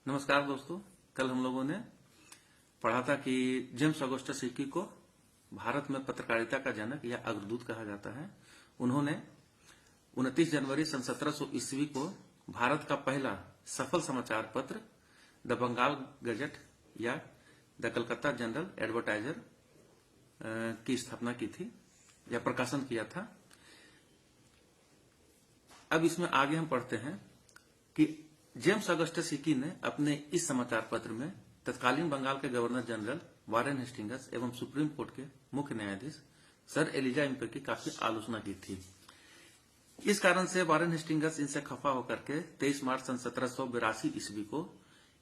नमस्कार दोस्तों। कल हम लोगों ने पढ़ा था कि जेम्स ऑगस्टस हिकी को भारत में पत्रकारिता का जनक या अग्रदूत कहा जाता है। उन्होंने 29 जनवरी सन 1700 ईस्वी को भारत का पहला सफल समाचार पत्र द बंगाल गजट या द कलकत्ता जनरल एडवर्टाइजर की स्थापना की थी या प्रकाशन किया था। अब इसमें आगे हम पढ़ते हैं कि जेम्स ऑगस्टस हिकी ने अपने इस समाचार पत्र में तत्कालीन बंगाल के गवर्नर जनरल वारेन हेस्टिंग्स एवं सुप्रीम कोर्ट के मुख्य न्यायाधीश सर एलिजा इम्पर की काफी आलोचना की थी। इस कारण से वारेन हेस्टिंग्स इनसे खफा होकर के 23 मार्च सन 1782 ईस्वी को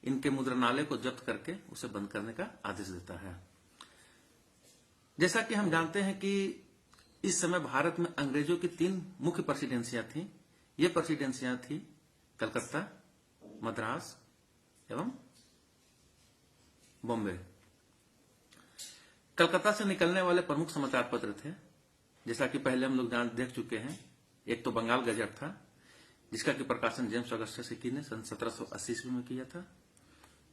इनके मुद्रणालय को जब्त करके उसे बंद करने का आदेश देता है। जैसा कि हम जानते हैं कि इस समय भारत में अंग्रेजों की 3 मुख्य प्रेसिडेंसियां थी। ये प्रेसिडेंसियां थी कलकत्ता, मद्रास एवं बॉम्बे। कलकत्ता से निकलने वाले प्रमुख समाचार पत्र थे, जैसा कि पहले हम लोग देख चुके हैं। एक तो बंगाल गजट था, जिसका कि प्रकाशन जेम्स ऑगस्टस हिकी ने सन 1780 ईस्वी में किया था।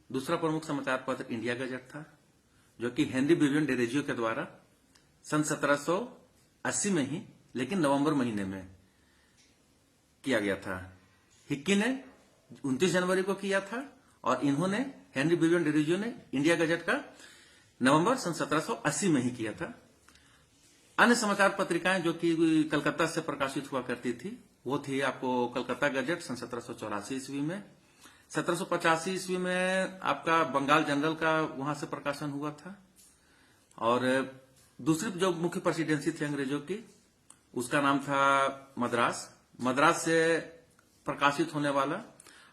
दूसरा प्रमुख समाचार पत्र इंडिया गजट था, जो कि हेनरी विवियन डिरेजियो के द्वारा सन 1780 में ही, लेकिन नवंबर महीने में किया गया था। हिक्की ने 29 जनवरी को किया था और इन्होंने हेनरी विवियन डिरेजियो ने इंडिया गजट का नवंबर सन 1780 में ही किया था। अन्य समाचार पत्रिकाएं जो कि कलकत्ता से प्रकाशित हुआ करती थी वो थी आपको कलकत्ता गजट सन 1784 ईस्वी में। 1785 ईस्वी में आपका बंगाल जनरल का वहां से प्रकाशन हुआ था। और दूसरी जो मुख्य प्रेसिडेंसी थी अंग्रेजों की, उसका नाम था मद्रास। मद्रास से प्रकाशित होने वाला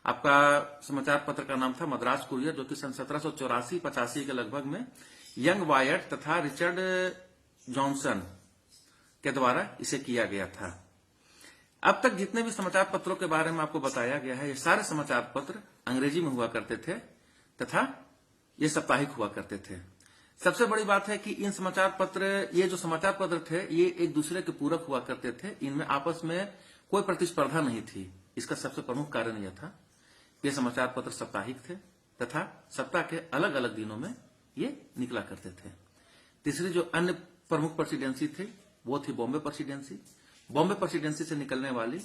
आपका समाचार पत्र का नाम था मद्रास कुरियर, जो कि सन 1784-85 के लगभग में यंग वायट तथा रिचर्ड जॉनसन के द्वारा इसे किया गया था। अब तक जितने भी समाचार पत्रों के बारे में आपको बताया गया है, ये सारे समाचार पत्र अंग्रेजी में हुआ करते थे तथा ये साप्ताहिक हुआ करते थे। सबसे बड़ी बात है कि इन समाचार पत्र, ये जो समाचार पत्र थे, ये एक दूसरे के पूरक हुआ करते थे। इनमें आपस में कोई प्रतिस्पर्धा नहीं थी। इसका सबसे प्रमुख कारण यह था, ये समाचार पत्र साप्ताहिक थे तथा सप्ताह के अलग अलग दिनों में ये निकला करते थे। तीसरी जो अन्य प्रमुख प्रेसिडेंसी थी वो थी बॉम्बे प्रेसिडेंसी। बॉम्बे प्रेसिडेंसी से निकलने वाली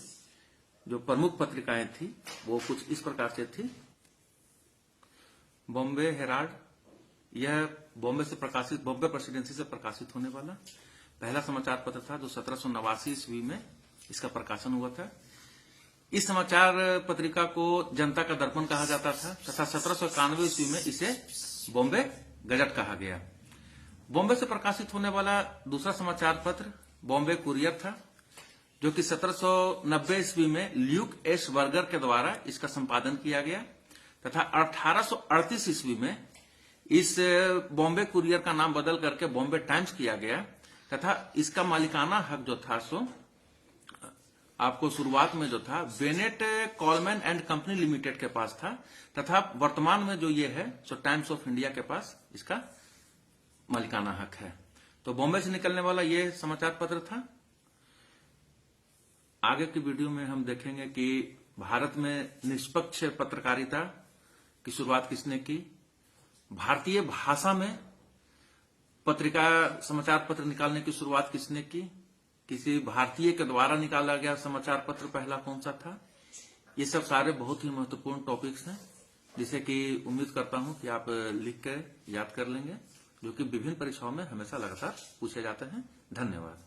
जो प्रमुख पत्रिकाएं थी वो कुछ इस प्रकार से थी। बॉम्बे हेराल्ड, यह बॉम्बे प्रेसिडेंसी से प्रकाशित होने वाला पहला समाचार पत्र था, जो 1789 ईस्वी में इसका प्रकाशन हुआ था। इस समाचार पत्रिका को जनता का दर्पण कहा जाता था तथा 1791 ईस्वी में इसे बॉम्बे गजट कहा गया। बॉम्बे से प्रकाशित होने वाला दूसरा समाचार पत्र बॉम्बे कुरियर था, जो कि 1790 ईस्वी में ल्यूक एस वर्गर के द्वारा इसका संपादन किया गया तथा 1838 ईस्वी में इस बॉम्बे कुरियर का नाम बदल करके बॉम्बे टाइम्स किया गया तथा इसका मालिकाना हक जो था सो आपको शुरुआत में जो था Bennett Coleman and company limited के पास था तथा वर्तमान में जो ये है सो टाइम्स ऑफ इंडिया के पास इसका मालिकाना हक है। तो बॉम्बे से निकलने वाला ये समाचार पत्र था। आगे की वीडियो में हम देखेंगे कि भारत में निष्पक्ष पत्रकारिता की शुरुआत किसने की, भारतीय भाषा में पत्रिका समाचार पत्र निकालने की शुरुआत किसने की, किसी भारतीय के द्वारा निकाला गया समाचार पत्र पहला कौन सा था। ये सब सारे बहुत ही महत्वपूर्ण टॉपिक्स हैं, जिसे कि उम्मीद करता हूं कि आप लिख कर याद कर लेंगे, जो कि विभिन्न परीक्षाओं में हमेशा लगातार पूछे जाते हैं। धन्यवाद।